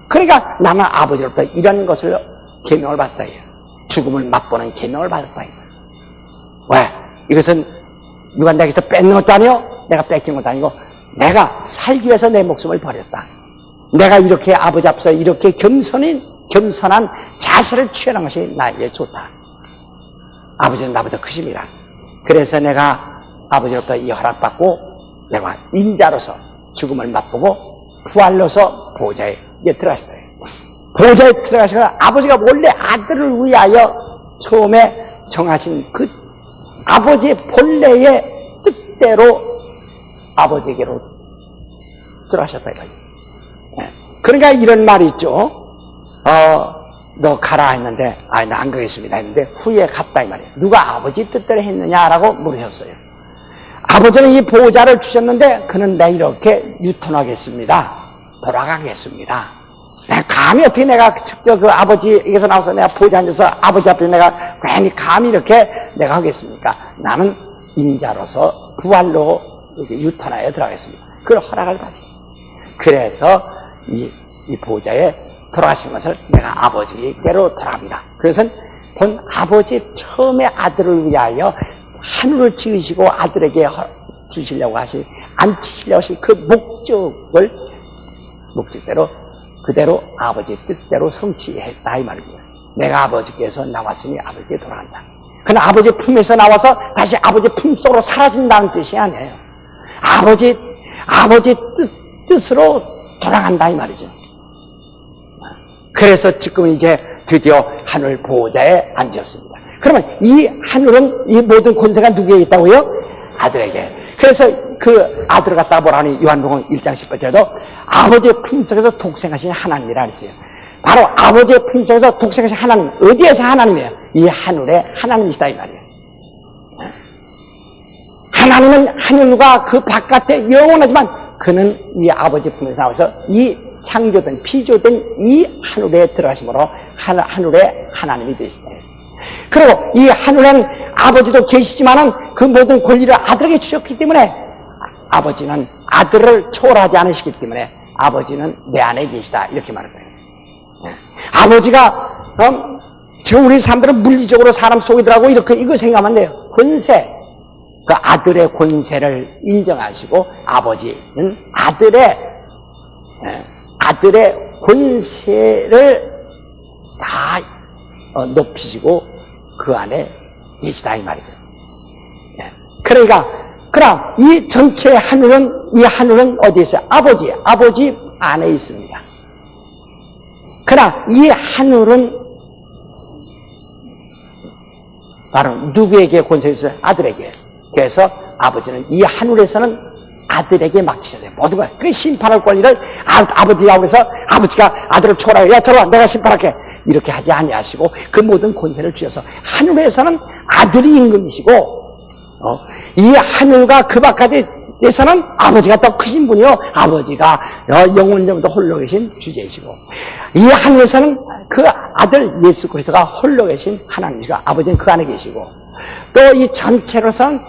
그러니까 나는 아버지로부터 이런 것을 계명을 받았다. 죽음을 맛보는 계명을 받았다. 왜? 이것은 누가 내게서 뺏는 것도 아니요. 내가 뺏긴 것도 아니고 내가 살기 위해서 내 목숨을 버렸다. 내가 이렇게 아버지 앞에서 이렇게 겸손한 자세를 취하는 것이 나에게 좋다. 아버지는 나보다 크십니다. 그래서 내가 아버지로부터 이 허락받고 내가 인자로서 죽음을 맛보고 부활로서 보호자에 들어가시다. 보호자에 들어가시거나 아버지가 원래 아들을 위하여 처음에 정하신 그 아버지의 본래의 뜻대로 아버지에게로 들어가셨다. 그러니까 이런 말이 있죠. 너 가라 했는데 나 안 가겠습니다 했는데 후에 갔다 이 말이에요. 누가 아버지 뜻대로 했느냐라고 물으셨어요. 아버지는 이 보호자를 주셨는데 그는 내 이렇게 유턴하겠습니다. 돌아가겠습니다. 감히 어떻게 내가 직접 그 아버지에게서 나와서 내가 보호자 앉아서 아버지 앞에 내가 괜히 감히 이렇게 내가 하겠습니까? 나는 인자로서 부활로 이렇게 유턴하여 들어가겠습니다. 그걸 허락을 받지. 그래서 이 보호자에 돌아가신 것을 내가 아버지께로 돌아갑니다. 그것은 본 아버지 처음에 아들을 위하여 하늘을 지으시고 아들에게 주시려고 안 주시려고 하신 그 목적대로 그대로 아버지 뜻대로 성취했다 이 말입니다. 내가 아버지께서 나왔으니 아버지께 돌아간다. 그러나 아버지 품에서 나와서 다시 아버지 품 속으로 사라진다는 뜻이 아니에요. 아버지 뜻으로 돌아간다 이 말이죠. 그래서 지금 이제 드디어 하늘 보호자에 앉았습니다. 그러면 이 하늘은 이 모든 권세가 누구에게 있다고요? 아들에게. 그래서 그 아들을 갖다가 뭐라 하니 요한복음 1장 10절에도 아버지의 품속에서 독생하신 하나님이라 했어요. 바로 아버지의 품속에서 독생하신 하나님. 어디에서 하나님이에요? 이 하늘의 하나님이시다 이 말이에요. 하나님은 하늘과 그 바깥에 영원하지만 그는 이 아버지 품에서 나와서 이 창조된 피조된 이 하늘에 들어가심으로 하늘의 하나님이 되시다. 그리고 이 하늘엔 아버지도 계시지만은 그 모든 권리를 아들에게 주셨기 때문에 아버지는 아들을 초월하지 않으시기 때문에 아버지는 내 안에 계시다 이렇게 말할 거예요. 아버지가 지금 우리 사람들은 물리적으로 사람 속에 들어가고 이렇게 이거 생각하면 돼요. 권세, 그 아들의 권세를 인정하시고 아버지는 아들의 권세를 다 높이시고 그 안에 계시다 이 말이죠. 그러니까 그럼 이 전체 이 하늘은 어디에 있어요? 아버지 안에 있습니다. 그러나 이 하늘은 바로 누구에게 권세가 있어요? 아들에게. 그래서 아버지는 이 하늘에서는 아들에게 맡기셔야 돼요. 모든 걸. 그 심판할 권리를 아버지라고 해서 아버지가 아들을 초월하게 야 저리 와 내가 심판할게 이렇게 하지 아니하시고 그 모든 권세를 주셔서 하늘에서는 아들이 임금이시고 이 하늘과 그 바깥에서는 아버지가 더 크신 분이요 아버지가 영원전부터 홀로 계신 주제이시고 이 하늘에서는 그 아들 예수 그리스도가 홀로 계신 하나님이시고 아버지는 그 안에 계시고 또 이 전체로서는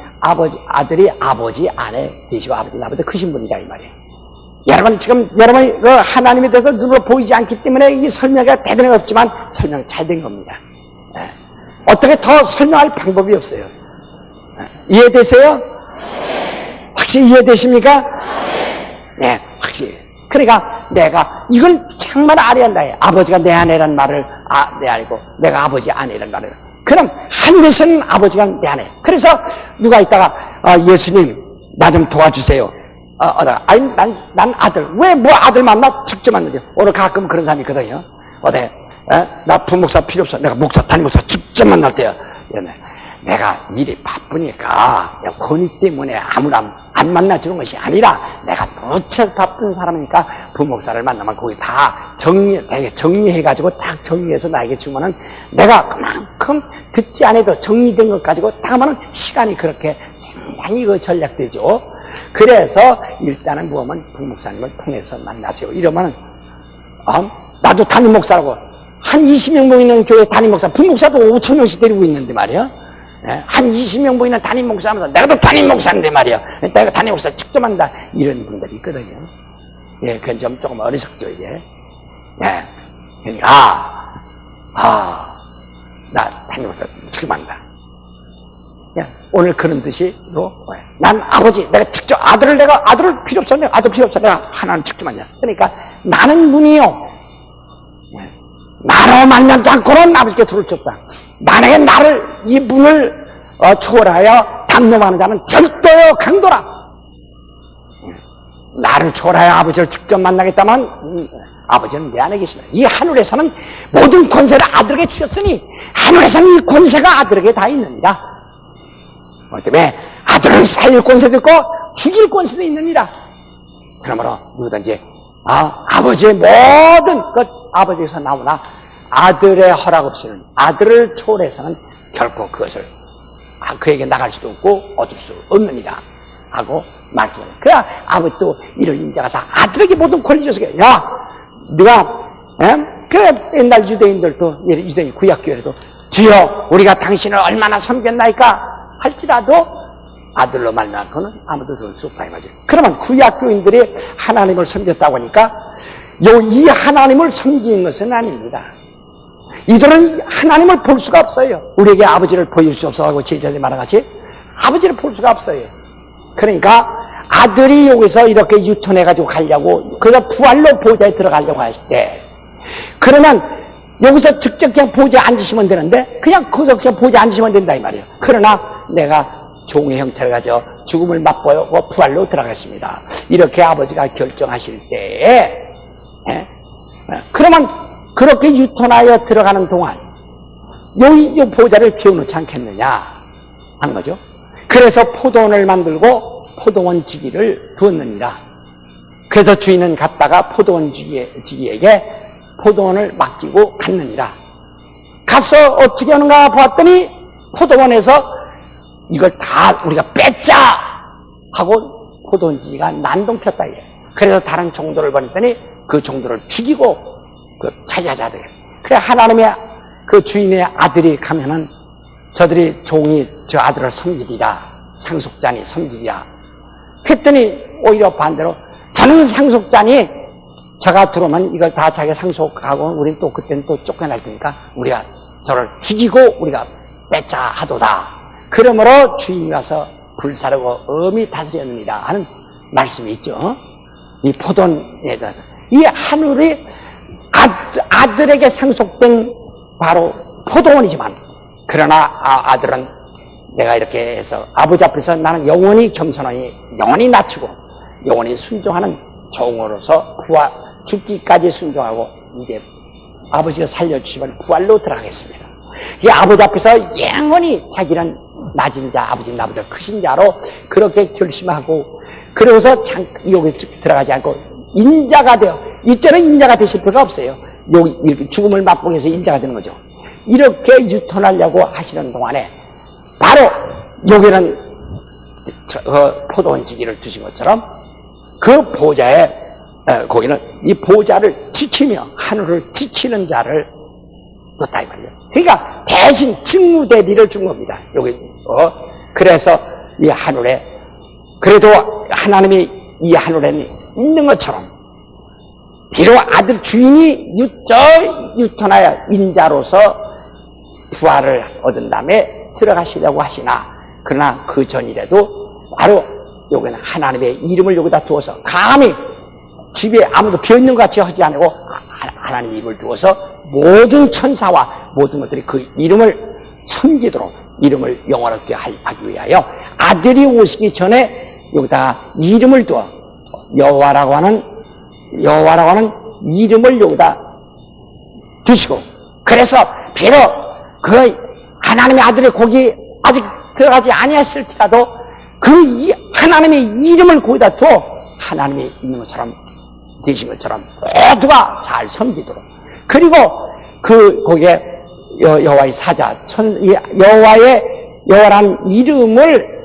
아들이 아버지 안에 계시고 아버지 크신 분이다 이 말이에요. 여러분 지금 여러분이 그 하나님에 대해서 눈으로 보이지 않기 때문에 이 설명이 대단히 없지만 설명 잘 된 겁니다. 어떻게 더 설명할 방법이 없어요. 이해되세요? 확실히 이해되십니까? 네, 확실히. 그러니까 내가 이건 정말 알아야 한다. 아버지가 내 안에란 말을 내 안이고 내가 아버지 안에란 말을. 그럼 하늘에서는 아버지가 내 안에. 그래서 누가 있다가 예수님 나 좀 도와주세요. 아니 난 아들. 왜 뭐 아들 만나 직접 만나죠. 오늘 가끔 그런 사람이 있거든요. 나 부목사 필요 없어. 내가 담임 목사 직접 만날 때요. 이러면 내가 일이 바쁘니까 권위 때문에 아무나 안 만나주는 것이 아니라 내가 무척 바쁜 사람이니까 부목사를 만나면 거기 다 되게 정리해가지고 딱 정리해서 나에게 주면은 내가 그만큼 듣지 않아도 정리된 것 가지고 딱 하면은 시간이 그렇게 상당히 전략되죠. 그래서 일단은 뭐하면 부목사님을 통해서 만나세요. 이러면은 나도 담임 목사라고 한 20명 모이는 교회 담임 목사, 부목사도 5,000명씩 데리고 있는데 말이야. 한 20명 모이는 담임 목사 하면서 내가 또 담임 목사인데 말이야. 내가 담임 목사 직접 한다. 이런 분들이 있거든요. 예, 그건 좀 조금 어리석죠, 이제. 예. 그러니까, 나 담임 목사 직접 한다. 예, 오늘 그런 뜻이, 난 아버지, 내가 직접 아들을 필요 없어. 내가 아들 필요 없어. 내가 하나는 직접 하냐. 그러니까 나는 문이요. 나로 말미암지 않고는 아버지께 들을 수 없다. 만약에 이 문을 초월하여 담nom하는 자는 절도요 강도라. 나를 초월하여 아버지를 직접 만나겠다면 아버지는 내 안에 계십니다. 이 하늘에서는 모든 권세를 아들에게 주셨으니 하늘에서는 이 권세가 아들에게 다 있느니라. 때문에 아들을 살릴 권세도 있고 죽일 권세도 있느니라. 그러므로 누구든지 아버지의 모든 것 아버지에서 나오나 아들의 허락 없이는 아들을 초월해서는 결코 그것을 그에게 나갈 수도 없고 얻을 수 없느니라 하고 말씀을. 그래야 아버지도 이를 인정하사 아들에게 모든 권리를 줬으니까 네가 그래 옛날 유대인들도 유대인 구약교회도 주여 우리가 당신을 얼마나 섬겼나이까 할지라도 아들로 말미암고는 아무도 들을 수 없다 이 말이죠. 그러면 구약교인들이 하나님을 섬겼다고 하니까 이 하나님을 섬기는 것은 아닙니다. 이들은 하나님을 볼 수가 없어요. 우리에게 아버지를 보여주시옵소서 하고 제자들이 말한같이 아버지를 볼 수가 없어요. 그러니까 아들이 여기서 이렇게 유턴해가지고 가려고 그래서 부활로 보좌에 들어가려고 하실 때 그러면 여기서 직접 그냥 보좌에 앉으시면 되는데 그냥 거기서 그냥 보좌에 앉으시면 된다 이 말이에요. 그러나 내가 종의 형태를 가져 죽음을 맛보고 부활로 들어가겠습니다. 이렇게 아버지가 결정하실 때에 그러면 그렇게 유턴하여 들어가는 동안 이 보좌를 비워놓지 않겠느냐 한 거죠. 그래서 포도원을 만들고 포도원 지기를 두었느니라. 그래서 주인은 갔다가 포도원 지기에게 포도원을 맡기고 갔느니라. 가서 어떻게 하는가 봤더니 포도원에서 이걸 다 우리가 뺏자 하고 포도원 지기가 난동 폈다. 그래서 다른 종들을 보냈더니 그 종들을 죽이고 차지하자. 그래 하나님의 그 주인의 아들이 가면은 저들이 종이 저 아들을 섬기리라. 상속자니 섬기리라. 그랬더니 오히려 반대로 저는 상속자니 저가 들어오면 이걸 다 자기가 상속하고 우리는 또 그때는 또 쫓겨날 테니까 우리가 저를 죽이고 우리가 뺏자 하도다. 그러므로 주인이 와서 불사르고 엄히 다스렸느니라 하는 말씀이 있죠. 이 포도원에 대해서 이 하늘이 아들에게 상속된 바로 포도원이지만 그러나 아들은 내가 이렇게 해서 아버지 앞에서 나는 영원히 겸손하니 영원히 낮추고 영원히 순종하는 종으로서 죽기까지 순종하고 이제 아버지가 살려주시면 부활로 들어가겠습니다. 이 아버지 앞에서 영원히 자기는 낮은 자, 아버지는 나보다 크신 자로 그렇게 결심하고 그러고서 여기 들어가지 않고 인자가 되어 이때는 인자가 되실 필요가 없어요. 여기 이렇게 죽음을 맛보기 위해서 인자가 되는 거죠. 이렇게 유턴하려고 하시는 동안에 바로 여기는 포도원 지기를 두신 것처럼 그 보좌에 거기는 이 보좌를 지키며 하늘을 지키는 자를 뒀다 이 말이에요. 그러니까 대신 직무대리를 준 겁니다. 여기 그래서 이 하늘에 그래도 하나님이 이 하늘에 있는 것처럼 비록 아들 주인이 유턴하여 인자로서 부활을 얻은 다음에 들어가시려고 하시나 그러나 그 전이라도 바로 여기는 하나님의 이름을 여기다 두어서 감히 집에 아무도 비어있는 것 같이 하지 않고 하나님의 이름을 두어서 모든 천사와 모든 것들이 그 이름을 섬기도록 이름을 영원하게 하기 위하여 아들이 오시기 전에 여기다가 이름을 두어 여호와라고 하는 이름을 여기다 두시고 그래서 비록 그 하나님의 아들의 거기 아직 들어가지 아니했을지라도 그 하나님의 이름을 거기다 두어 하나님이 있는 것처럼 되신 것처럼 모두가 잘 섬기도록 그리고 거기에 여호와의 사자 여호와란 이름을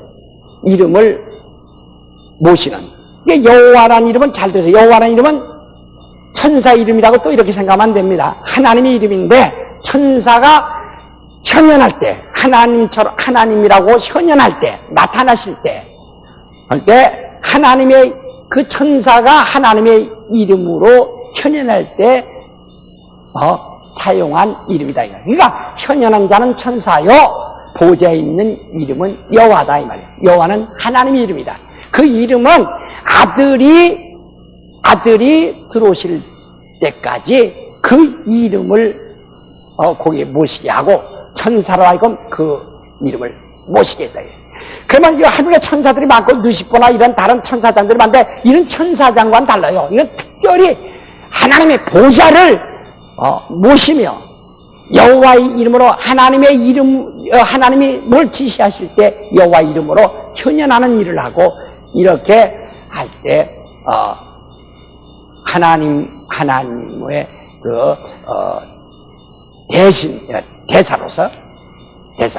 모시는 이게 여호와란 이름은 잘 들어서 여호와란 이름은 천사 이름이라고 또 이렇게 생각하면 안 됩니다. 하나님의 이름인데 천사가 현현할 때 하나님처럼 하나님이라고 현현할 때 나타나실 때 하나님의 그 천사가 하나님의 이름으로 현현할 때 사용한 이름이다. 그러니까 현현한 자는 천사요 보좌에 있는 이름은 여호와다 이 말이에요. 여호와는 하나님의 이름이다. 그 이름은 아들이 들어오실 때까지 그 이름을 거기에 모시게 하고 천사로 하여금 그 이름을 모시게 했다. 그러면 이 하늘에 천사들이 많고 누시보나 이런 다른 천사장들이 많은데 이런 천사장과는 달라요. 이건 특별히 하나님의 보좌를 모시며 여호와의 이름으로 하나님이 뭘 지시하실 때 여호와 이름으로 현현하는 일을 하고 이렇게 할 때 하나님의 대사로서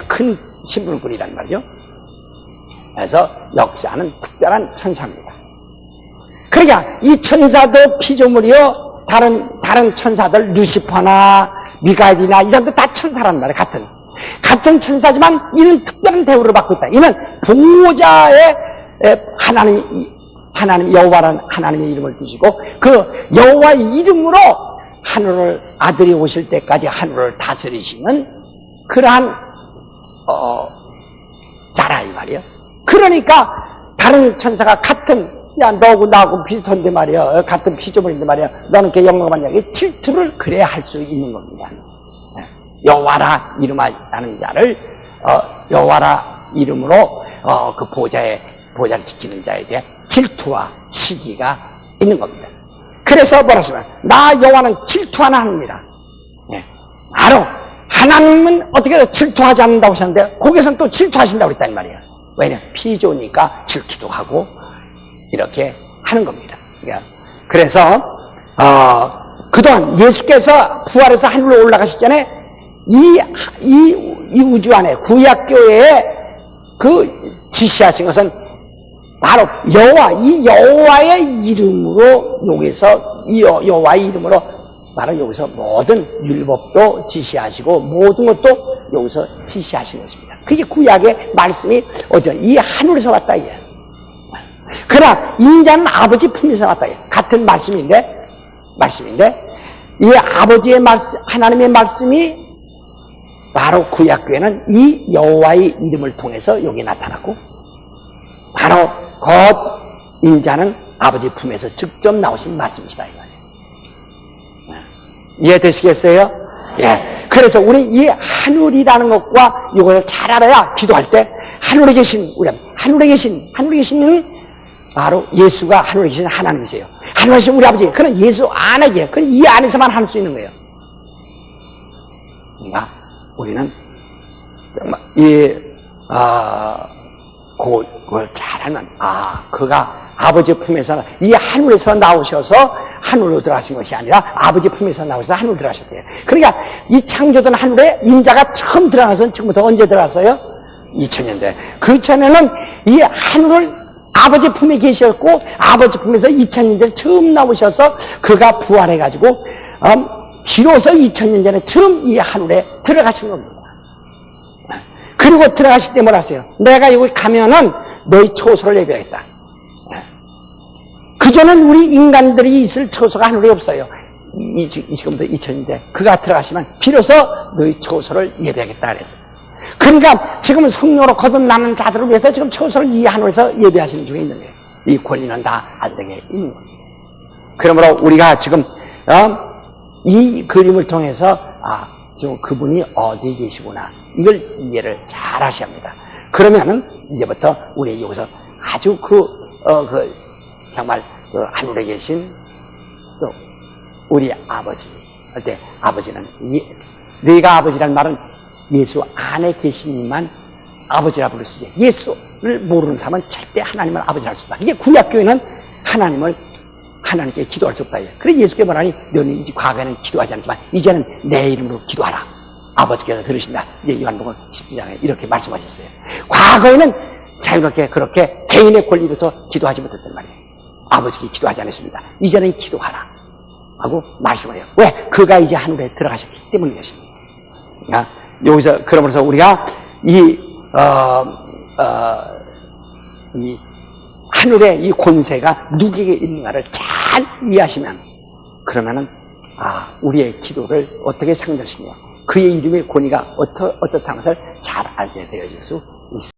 큰 신분꾼이란 말이죠. 그래서 역사하는 특별한 천사입니다. 그러니까 이 천사도 피조물이요 다른 천사들 루시퍼나 미가엘이나 이 사람들 다 천사란 말이에요. 같은 천사지만 이는 특별한 대우를 받고 있다. 이는 보호자의 하나님 여호와라는 하나님의 이름을 두시고 그 여호와의 이름으로 하늘을 아들이 오실 때까지 하늘을 다스리시는 그러한 자라 이 말이에요. 그러니까 다른 천사가 너하고 나하고 비슷한데 말이야. 같은 피조물인데 말이야. 너는 걔 영광만 얘기 질투를 그래야 할 수 있는 겁니다. 여호와라 이름하는 자를 여호와라 이름으로 그 보좌를 지키는 자에 대해 질투와 시기가 있는 겁니다. 그래서 뭐라 하시면 나 여호와는 질투하는 하나님이라. 바로 하나님은 어떻게 질투하지 않는다고 하셨는데 거기서는 또 질투하신다고 그랬단 말이에요. 왜냐 피조니까 질투도 하고 이렇게 하는 겁니다. 그래서 그동안 예수께서 부활해서 하늘로 올라가시기 전에 이 우주 안에 구약교회에 그 지시하신 것은 바로 이 여호와의 이름으로 여기서 여호와의 이름으로 바로 여기서 모든 율법도 지시하시고 모든 것도 여기서 지시하신 것입니다. 그게 구약의 말씀이 이 하늘에서 왔다 이게. 그러나 인자는 아버지 품에서 왔다 이게. 같은 말씀인데 이 아버지의 말씀, 하나님의 말씀이 바로 구약교회는 이 여호와의 이름을 통해서 여기 나타났고 바로 곧 인자는 아버지 품에서 직접 나오신 말씀이시다 이거예요. 이해되시겠어요? 예. 그래서 우리 이 하늘이라는 것과 이걸 잘 알아야 기도할 때 하늘에 계신 하늘에 계신 바로 예수가 하늘에 계신 하나님이세요. 하늘에 계신 우리 아버지. 그는 예수 안에 계세요. 그는 이 안에서만 할 수 있는 거예요. 그러니까 우리는 정말 그걸 잘 알면 그가 아버지 품에서 이 하늘에서 나오셔서 하늘로 들어가신 것이 아니라 아버지 품에서 나오셔서 하늘로 들어가셨대요. 그러니까 이 창조된 하늘에 인자가 처음 들어가서 지금부터 언제 들어갔어요? 2000년 대. 그 전에는 이 하늘을 아버지 품에 계셨고 아버지 품에서 2000년 전에 처음 나오셔서 그가 부활해가지고 비로소 2000년 전에 처음 이 하늘에 들어가신 겁니다. 그리고 들어가실 때 뭐라 하세요? 내가 여기 가면은 너희 처소를 예비하겠다. 그전엔 우리 인간들이 있을 처소가 하늘에 없어요. 지금부터 2000년대 그가 들어가시면 비로소 너희 처소를 예비하겠다 그랬어요. 그러니까 지금 성령으로 거듭나는 자들을 위해서 지금 처소를 이 하늘에서 예비하시는 중에 있는 거예요. 이 권리는 다 아들에게 있는 거예요. 그러므로 우리가 지금 이 그림을 통해서 지금 그분이 어디에 계시구나 이걸 이해를 잘 하셔야 합니다. 그러면은 이제부터 우리 여기서 아주 정말 하늘에 계신 또 우리 아버지 할 때 아버지는 네가 아버지란 말은 예수 안에 계시니만 아버지라 부를 수 있지. 예수를 모르는 사람은 절대 하나님을 아버지라 할 수 없다. 이게 구약교회는 하나님께 기도할 수 없다. 그래서 예수께 말하니 너는 이제 과거에는 기도하지 않지만 이제는 내 이름으로 기도하라. 아버지께서 들으신다. 이제 요한복음 17장에 이렇게 말씀하셨어요. 과거에는 자유롭게 그렇게 개인의 권리로서 기도하지 못했단 말이에요. 아버지께 기도하지 않았습니다. 이제는 기도하라 하고 말씀을 해요. 왜? 그가 이제 하늘에 들어가셨기 때문인 것입니다. 그러니까 여기서 그러면서 우리가 이 하늘의 이 권세가 누구에게 있는가를 잘 이해하시면 그러면은 우리의 기도를 어떻게 상대하시며 그의 이름의 권위가 어떻다는 것을 잘 알게 되어질 수 있습니다.